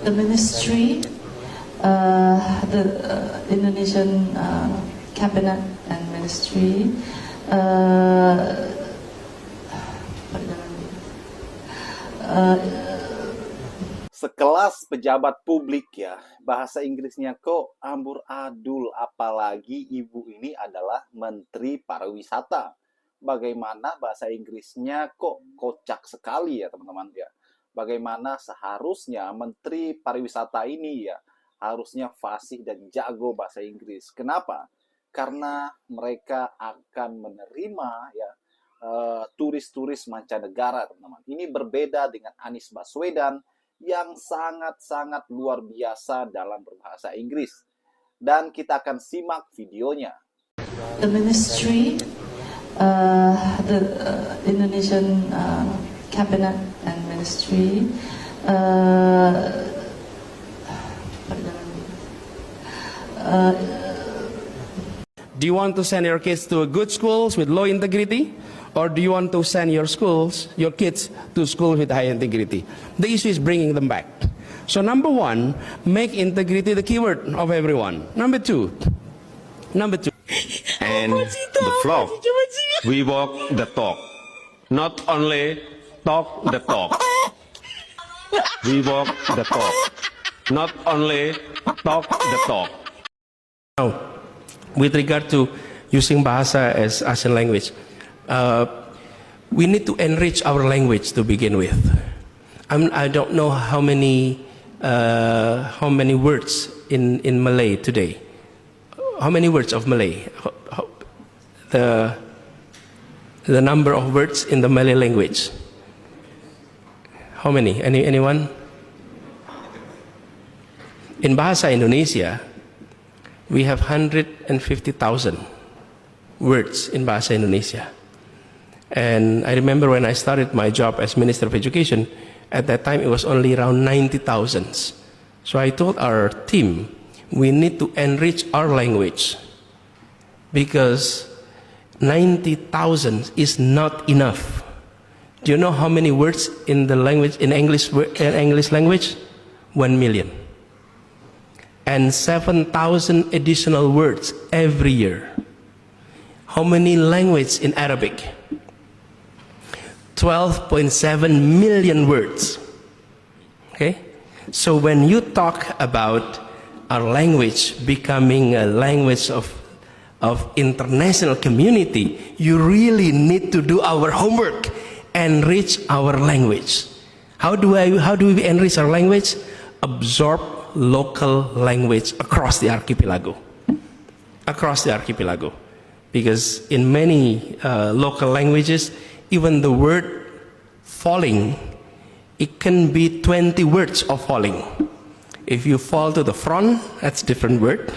The ministry, the Indonesian cabinet and ministry, sekelas pejabat publik ya, bahasa Inggrisnya kok amburadul, apalagi ibu ini adalah Menteri Pariwisata. Bagaimana bahasa Inggrisnya kok kocak sekali ya teman-teman ya. Bagaimana seharusnya Menteri Pariwisata ini ya harusnya fasih dan jago bahasa Inggris. Kenapa? Karena mereka akan menerima ya turis-turis mancanegara teman-teman. Ini berbeda dengan Anies Baswedan yang sangat-sangat luar biasa dalam berbahasa Inggris. Dan kita akan simak videonya. The ministry, the Indonesian cabinet and ministry, do you want to send your kids to good schools with low integrity? Or do you want to send your kids to schools with high integrity? The issue is bringing them back. So number one, make integrity the keyword of everyone. Number two. And the flock, we walk the talk. Not only talk the talk. We walk the talk. Not only talk the talk. Now, with regard to using bahasa as a language, we need to enrich our language to begin with. I don't know how many words in Malay today. How many words of Malay? The number of words in the Malay language. How many? Anyone? In bahasa Indonesia, we have 150,000 words in bahasa Indonesia. And I remember when I started my job as Minister of Education, at that time it was only around 90,000. So I told our team, we need to enrich our language because 90,000 is not enough. Do you know how many words in the language, in English language? 1 million. And 7,000 additional words every year. How many languages in Arabic? 12.7 million words. Okay? So when you talk about our language becoming a language of international community, you really need to do our homework, enrich our language. How do we enrich our language? Absorb local language across the archipelago. Across the archipelago. Because in many local languages, even the word falling, it can be 20 words of falling. If you fall to the front, that's a different word.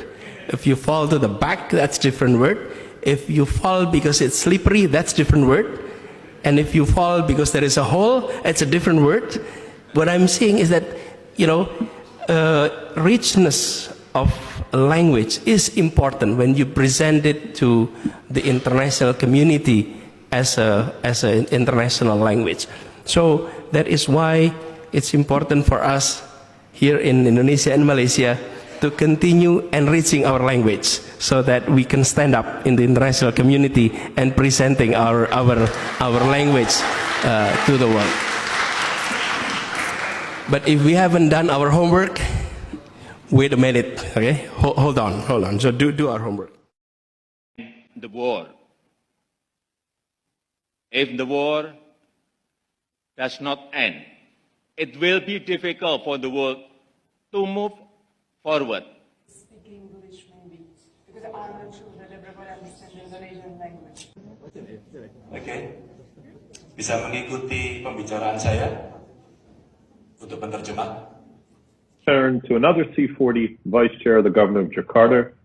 If you fall to the back, that's a different word. If you fall because it's slippery, that's a different word. And if you fall because there is a hole, it's a different word. What I'm saying is that, richness of language is important when you present it to the international community as an international language. So that is why it's important for us here in Indonesia and Malaysia to continue enriching our language so that we can stand up in the international community and presenting our language to the world. But if we haven't done our homework, wait a minute, okay? Hold on. So do our homework. The war. If the war does not end, it will be difficult for the world to move forward. Speak English maybe, because I'm not sure that everybody understands the Indonesian language. Okay. Bisa mengikuti pembicaraan saya untuk penerjemah. Turn to another C40 Vice Chair of the Government of Jakarta,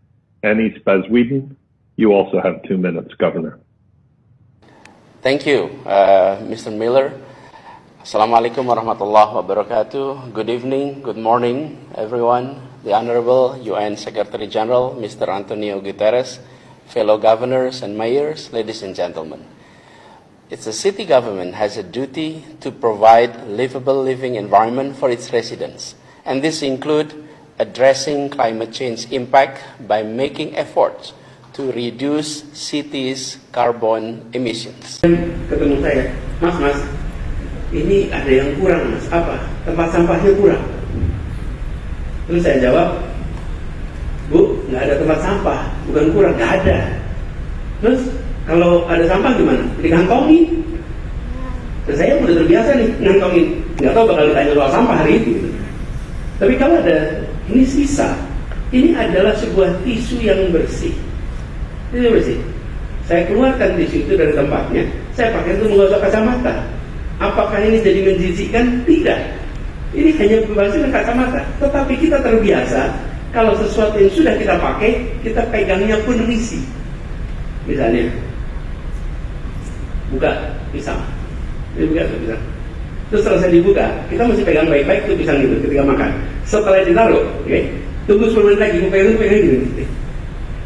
Anies Baswedan. You also have 2 minutes, Governor. Thank you, Mr. Miller. Assalamualaikum warahmatullahi wabarakatuh. Good evening, good morning, everyone. The Honorable UN Secretary General, Mr. Antonio Guterres, fellow governors and mayors, ladies and gentlemen. It's the city government has a duty to provide livable living environment for its residents and this include addressing climate change impact by making efforts to reduce cities' carbon emissions. Ketemu saya, Mas, ini ada yang kurang, Mas. Apa? Tempat sampahnya kurang. Terus saya jawab, Bu, nggak ada tempat sampah, bukan kurang, nggak ada. Terus kalau ada sampah gimana? Dikantongin. Dan saya udah terbiasa nih ngantongin. Nggak tahu bakal ditanya soal sampah hari itu. Tapi kalau ada, ini sisa. Ini adalah sebuah tisu yang bersih. Tisu bersih. Saya keluarkan tisu itu dari tempatnya. Saya pakai untuk menggosok kacamata. Apakah ini jadi menjijikkan? Tidak. Ini hanya bersihkan kacamata. Tetapi kita terbiasa kalau sesuatu yang sudah kita pakai, kita pegangnya pun risih. Misalnya, buka pisang. Ini buka pisang. Terus selesai dibuka, kita mesti pegang baik-baik tuh pisang itu ketika makan. Setelah ditaruh, tunggu 10 menit lagi, pegang gini.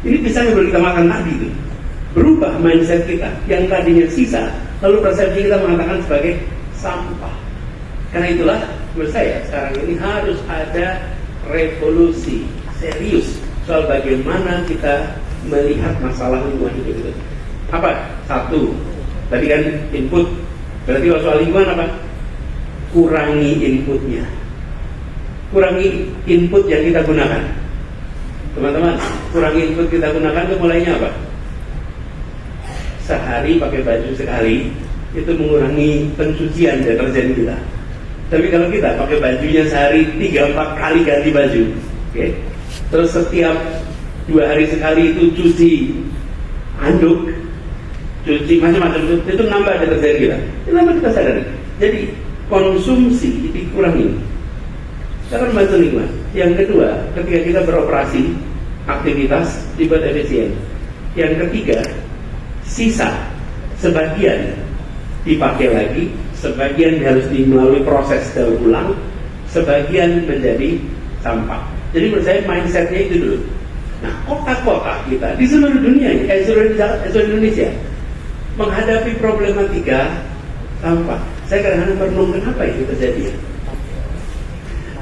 Ini pisang yang baru kita makan tadi tuh. Berubah mindset kita yang tadinya sisa, lalu persepsi kita mengatakan sebagai sampah. Karena itulah menurut saya sekarang ini harus ada revolusi serius soal bagaimana kita melihat masalah lingkungan hidup itu. Apa? Satu, tadi kan input. Berarti kalau soal lingkungan apa? Kurangi inputnya. Kurangi input yang kita gunakan. Teman-teman, kurangi input kita gunakan itu mulainya apa? Sehari pakai baju sekali, itu mengurangi pencucian deterjen kita. Tapi kalau kita pakai bajunya sehari 3-4 kali ganti baju, terus setiap 2 hari sekali itu cuci handuk, cuci macam-macam, itu nambah deterjen kita. Itu nambah kita sadari. Jadi konsumsi dikurangi. Kita akan bantu lingkungan. Yang kedua, ketika kita beroperasi, aktivitas dibuat efisien. Yang ketiga, sisa sebagian dipakai lagi, sebagian harus melalui proses daur ulang, sebagian menjadi sampah. Jadi menurut saya mindsetnya itu dulu. Nah, kota-kota kita di seluruh dunia, seluruh Indonesia menghadapi problematika sampah. Saya kadang-kadang merenung kenapa itu terjadi.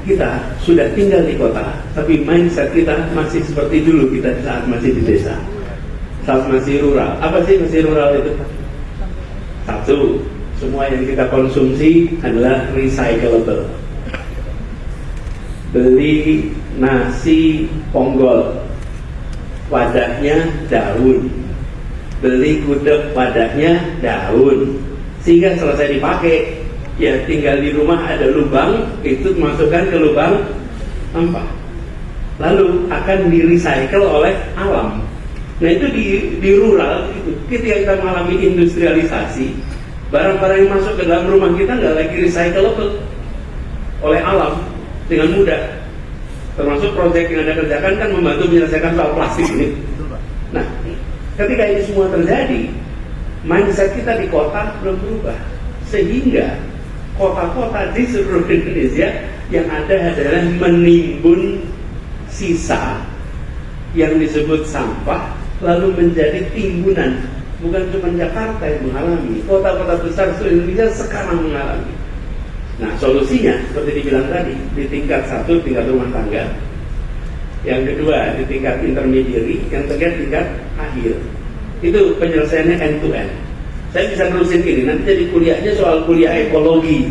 Kita sudah tinggal di kota, tapi mindset kita masih seperti dulu kita saat masih di desa, saat masih rural. Apa sih masih rural itu? Satu, semua yang kita konsumsi adalah recyclable. Beli nasi ponggol, wadahnya daun. Beli gudeg, wadahnya daun. Sehingga selesai dipakai, ya tinggal di rumah ada lubang, itu masukkan ke lubang sampah. Lalu akan di-recycle oleh alam. Nah itu di rural, itu ketika kita mengalami industrialisasi, barang-barang yang masuk ke dalam rumah kita nggak lagi recyclable oleh alam dengan mudah. Termasuk proyek yang Anda kerjakan kan membantu menyelesaikan soal plastik ini. Nah, ketika ini semua terjadi, mindset kita di kota belum berubah. Sehingga kota-kota di seluruh Indonesia yang ada adalah menimbun sisa yang disebut sampah, lalu menjadi timbunan. Bukan cuma Jakarta yang mengalami, kota-kota besar seluruh Indonesia sekarang mengalami. Nah, solusinya seperti dibilang tadi, di tingkat satu, tingkat rumah tangga. Yang kedua, di tingkat intermediary. Yang ketiga, tingkat akhir. Itu penyelesaiannya end to end. Saya bisa terusin ini, nanti jadi kuliahnya soal kuliah ekologi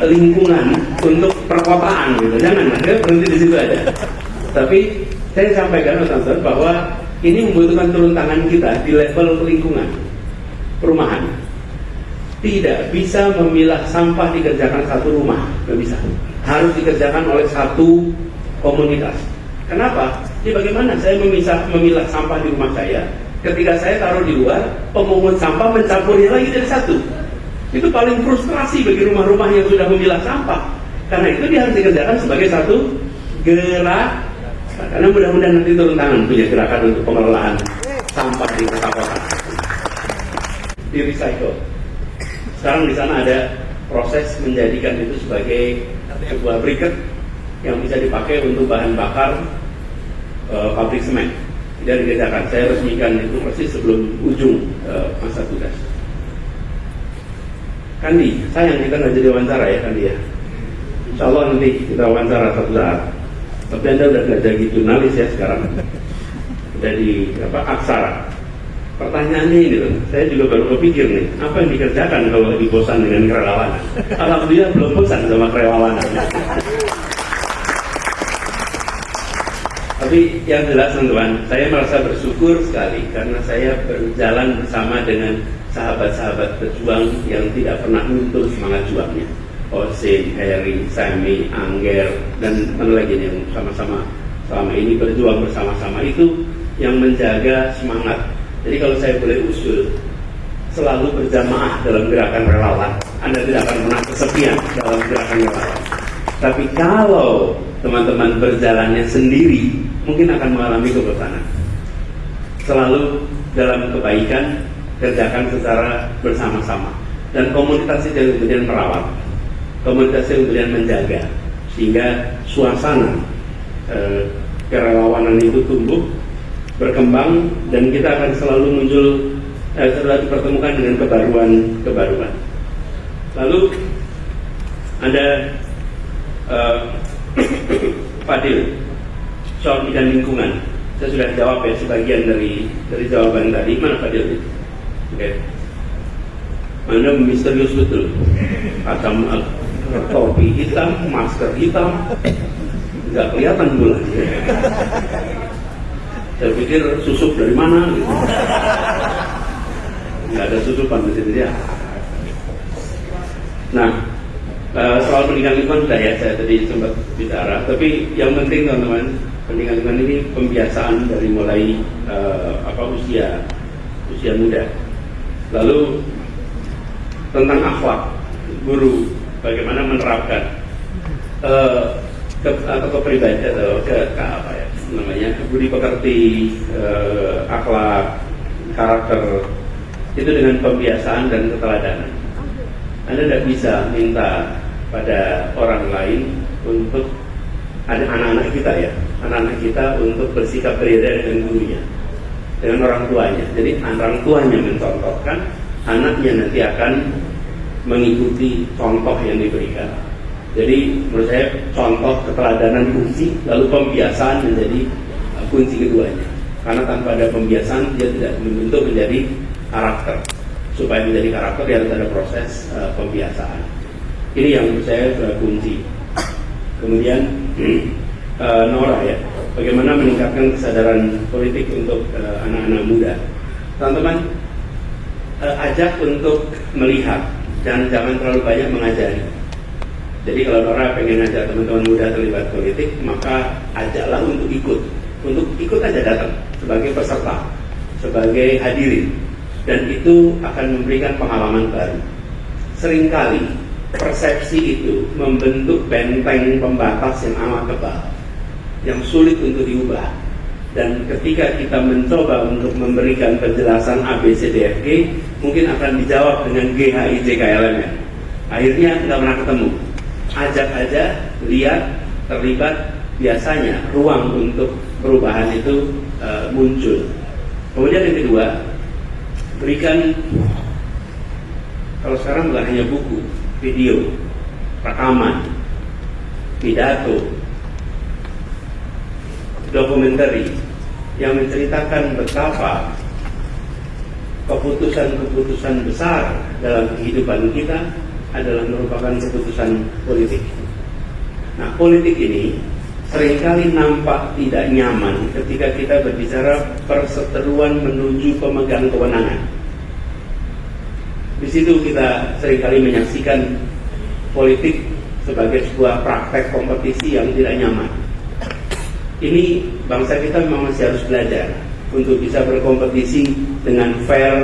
lingkungan untuk perkotaan gitu. Jangan, berhenti di situ aja. Tapi saya sampaikan teman-teman bahwa ini membutuhkan turun tangan kita di level lingkungan, perumahan. Tidak bisa memilah sampah dikerjakan satu rumah, nggak bisa. Harus dikerjakan oleh satu komunitas. Kenapa? Jadi bagaimana saya memilah sampah di rumah saya? Ketika saya taruh di luar, pemungut sampah mencampurnya lagi jadi satu. Itu paling frustrasi bagi rumah-rumah yang sudah memilah sampah. Karena itu dia harus dikerjakan sebagai satu gerak. Karena mudah-mudahan nanti turun tangan punya gerakan untuk pengelolaan sampah di kota-kota. Di recycle. Sekarang di sana ada proses menjadikan itu sebagai sebuah briquette yang bisa dipakai untuk bahan bakar pabrik semen. Tidak dikerjakan. Saya resmikan itu persis sebelum ujung masa tugas. Kandi, sayang kita nggak jadi wawancara ya Kandi ya. Insya Allah nanti kita wawancara satu saat. Tapi Anda udah nggak jadi jurnalis ya sekarang, udah di Aksara. Pertanyaannya ini loh, saya juga baru kepikir nih, apa yang dikerjakan kalau lagi bosan dengan kerelawanan? Alhamdulillah belum bosan sama kerelawanan. Tapi yang jelas teman-teman, saya merasa bersyukur sekali karena saya berjalan bersama dengan sahabat-sahabat pejuang yang tidak pernah luntur semangat juangnya. Osin, Heri, Sami, Angger, dan mana lagi yang sama-sama selama ini berjuang bersama-sama, itu yang menjaga semangat. Jadi kalau saya boleh usul, selalu berjamaah dalam gerakan relawan. Anda tidak akan pernah kesepian dalam gerakan relawan. Tapi kalau teman-teman berjalannya sendiri, mungkin akan mengalami kebosanan. Selalu dalam kebaikan, kerjakan secara bersama-sama. Dan komunitas itu yang kemudian merawat, komunitas yang kemudian menjaga, sehingga suasana kerelawanan itu tumbuh, berkembang, dan kita akan selalu muncul, selalu dipertemukan dengan kebaruan. Lalu ada Fadil soal bidang lingkungan. Saya sudah jawab ya sebagian dari jawaban tadi. Mana Fadil? Oke. Anda misterius betul. Kacam topi hitam, masker hitam, nggak kelihatan bulan. Saya pikir susup dari mana? Gitu. Nggak ada susupan di situ ya. Nah, soal pendidikan lingkungan sudah ya, saya tadi sempat bicara. Tapi yang penting teman-teman, pendidikan lingkungan ini pembiasaan dari mulai usia muda. Lalu tentang akhlak guru, bagaimana menerapkan kepribadian atau budi pekerti, akhlak, karakter, itu dengan pembiasaan dan keteladanan. Anda tidak bisa minta pada orang lain untuk, ada anak-anak kita ya, anak-anak kita untuk bersikap berbeda dengan gurunya, dengan orang tuanya. Jadi orang tuanya mencontohkan, anaknya nanti akan mengikuti contoh yang diberikan. Jadi menurut saya contoh keteladanan kunci, lalu pembiasaan menjadi kunci keduanya. Karena tanpa ada pembiasaan dia tidak membentuk menjadi karakter. Supaya menjadi karakter dia harus ada proses pembiasaan. Ini yang menurut saya kunci. Kemudian Nora ya, bagaimana meningkatkan kesadaran politik untuk anak-anak muda. Teman-teman, ajak untuk melihat dan jangan terlalu banyak mengajari. Jadi kalau Nora pengen ajak teman-teman muda terlibat politik, maka ajaklah untuk ikut aja datang sebagai peserta, sebagai hadirin. Dan itu akan memberikan pengalaman baru. Seringkali persepsi itu membentuk benteng pembatas yang amat tebal, yang sulit untuk diubah. Dan ketika kita mencoba untuk memberikan penjelasan ABCDFG, mungkin akan dijawab dengan GHIJKLMN. Akhirnya nggak pernah ketemu. Ajak aja, lihat, terlibat, biasanya ruang untuk perubahan itu muncul. Kemudian yang kedua, berikan, kalau sekarang bukan hanya buku, video, rekaman, pidato, dokumenter yang menceritakan betapa keputusan-keputusan besar dalam kehidupan kita adalah merupakan keputusan politik. Nah, politik ini seringkali nampak tidak nyaman ketika kita berbicara perseteruan menuju pemegang kewenangan. Di situ kita seringkali menyaksikan politik sebagai sebuah praktek kompetisi yang tidak nyaman. Ini bangsa kita memang masih harus belajar untuk bisa berkompetisi dengan fair,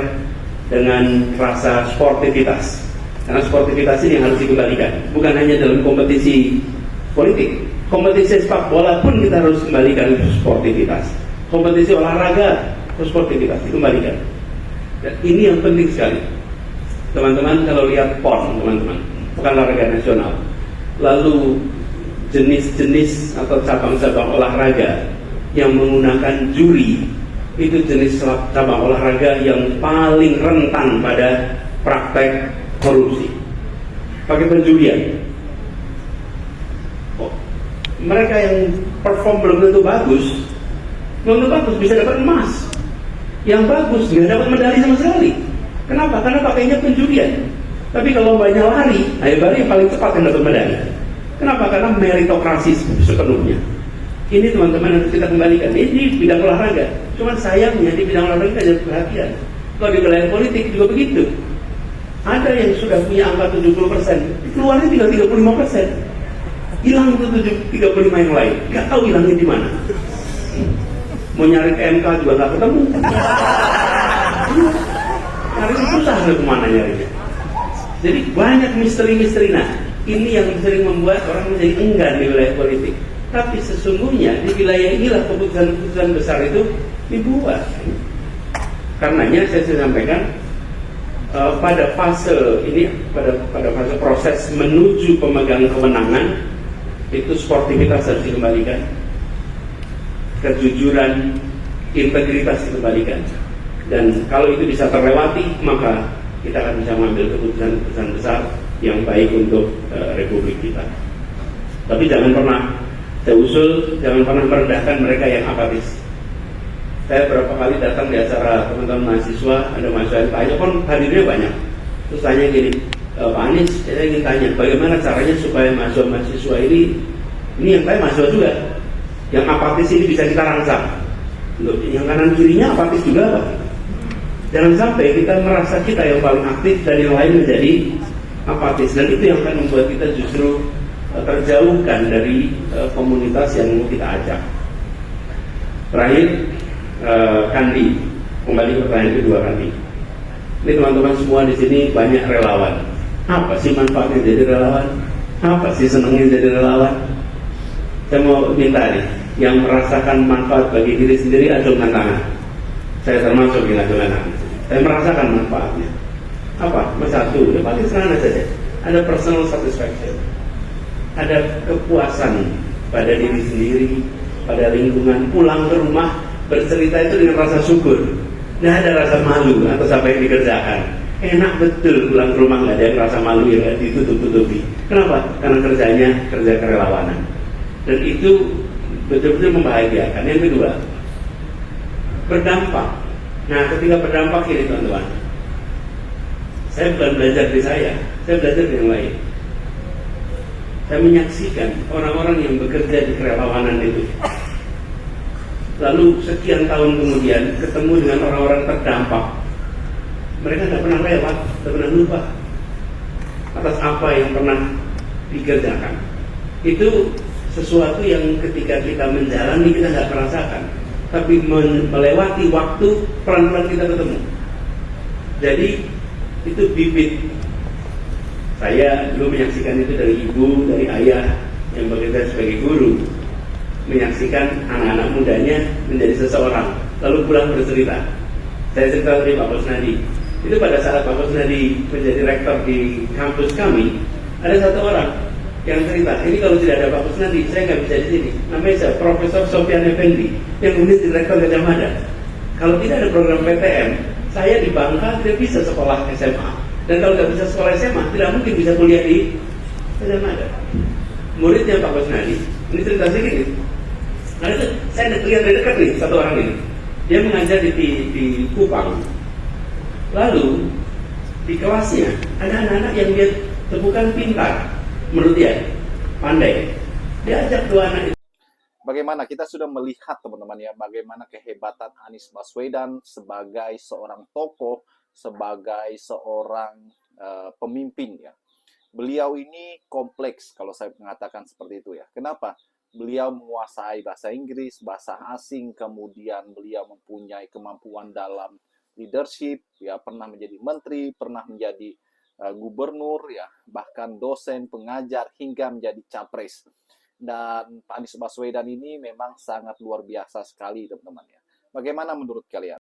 dengan rasa sportivitas. Karena sportivitas ini yang harus dikembalikan, bukan hanya dalam kompetisi politik. Kompetisi sepak bola pun kita harus kembalikan sportivitas. Kompetisi olahraga, sportivitas dikembalikan. Dan ini yang penting sekali. Teman-teman kalau lihat PON, teman-teman, Pekan Olahraga Nasional, lalu jenis-jenis atau cabang-cabang olahraga yang menggunakan juri, itu jenis cabang olahraga yang paling rentan pada praktek korupsi. Pakai penjurian. Mereka yang perform belum tentu bagus bisa dapat emas. Yang bagus nggak dapat medali sama sekali. Kenapa? Karena pakainya penjurian. Tapi kalau banyak lari, baru yang paling cepat yang dapat medali. Kenapa? Karena meritokrasi sepenuhnya. Ini teman-teman harus kita kembalikan. Ini di bidang olahraga. Cuman sayangnya di bidang olahraga ada perhatian. Kalau di wilayah politik juga begitu. Ada yang sudah punya angka 70%, keluarnya tinggal 35%. Hilang itu 35 yang lain. Nggak tahu hilangnya di mana. Mau nyari ke MK juga nggak ketemu. Nyari susah nggak kemana nyarinya. Jadi banyak misteri-misteri. Nah, ini yang sering membuat orang menjadi enggan di wilayah politik. Tapi sesungguhnya di wilayah inilah keputusan-keputusan besar itu dibuat. Karenanya saya sampaikan pada fase ini, pada fase proses menuju pemegang kewenangan, itu sportivitas harus dikembalikan, kejujuran, integritas dikembalikan. Dan kalau itu bisa terlewati, maka kita akan bisa mengambil keputusan-keputusan besar yang baik untuk Republik kita. Tapi jangan pernah, saya usul, jangan pernah merendahkan mereka yang apatis. Saya berapa kali datang di acara teman-teman mahasiswa, ada mahasiswa yang tanya, kan hadirnya banyak. Terus tanya gini, Pak Anies, saya ingin tanya, bagaimana caranya supaya mahasiswa ini yang tanya mahasiswa juga, yang apatis ini bisa kita rangsang. Untuk yang kanan kirinya apatis juga, Pak. Jangan sampai kita merasa kita yang paling aktif dan yang lain menjadi apatis. Dan itu yang akan membuat kita justru terjauhkan dari komunitas yang mau kita ajak. Terakhir, Kandi, kembali pertanyaan kedua Kandi. Ini teman-teman semua di sini banyak relawan. Apa sih manfaatnya jadi relawan? Apa sih senangnya jadi relawan? Saya mau minta nih, yang merasakan manfaat bagi diri sendiri acungkan tangan. Saya termasuk yang acungkan tangan. Saya merasakan manfaatnya. Apa? Satu, ya paling sederhana saja. Ada personal satisfaction. Ada kepuasan pada diri sendiri, pada lingkungan. Pulang ke rumah bercerita itu dengan rasa syukur. Nggak ada rasa malu atas apa yang dikerjakan. Enak betul pulang ke rumah, nggak ada yang rasa malu yang nggak ditutup-tutupi. Kenapa? Karena kerjanya kerja kerelawanan. Dan itu betul-betul membahagiakan. Yang kedua, berdampak. Nah, ketika berdampak ini teman-teman, saya bukan belajar dari saya belajar dari yang lain. Saya menyaksikan orang-orang yang bekerja di kerelawanan itu. Lalu sekian tahun kemudian ketemu dengan orang-orang terdampak. Mereka tidak pernah lewat, tidak pernah lupa atas apa yang pernah dikerjakan. Itu sesuatu yang ketika kita menjalani kita tidak merasakan, tapi melewati waktu pelan-pelan kita ketemu. Jadi itu bibit. Saya dulu menyaksikan itu dari ibu, dari ayah yang bekerja sebagai guru, menyaksikan anak-anak mudanya menjadi seseorang, lalu pulang bercerita. Saya cerita dari Pak Kusnadi. Itu pada saat Pak Kusnadi menjadi rektor di kampus kami, ada satu orang yang cerita, ini kalau tidak ada Pak Kusnadi, saya nggak bisa di sini. Namanya saya Profesor Sofyan Effendi, yang kemudian jadi rektor Gajah Mada. Kalau tidak ada program PTM, saya di Bangka tidak bisa sekolah SMA. Dan kalau tidak bisa sekolah SMA, tidak mungkin bisa kuliah di Gajah Mada. Muridnya Pak Kusnadi, ini cerita sedikit. Nah itu saya lihat dari dekat nih satu orang ini. Dia mengajar di Kupang. Lalu di kelasnya ada anak-anak yang dia temukan pintar, menurut dia pandai. Dia ajak dua anak itu. Bagaimana kita sudah melihat teman-teman ya, bagaimana kehebatan Anies Baswedan sebagai seorang tokoh, sebagai seorang pemimpin ya. Beliau ini kompleks kalau saya mengatakan seperti itu ya. Kenapa? Beliau menguasai bahasa Inggris, bahasa asing, kemudian beliau mempunyai kemampuan dalam leadership, ya pernah menjadi menteri, pernah menjadi gubernur, ya bahkan dosen, pengajar, hingga menjadi capres. Dan Pak Anies Baswedan ini memang sangat luar biasa sekali teman-teman ya. Bagaimana menurut kalian?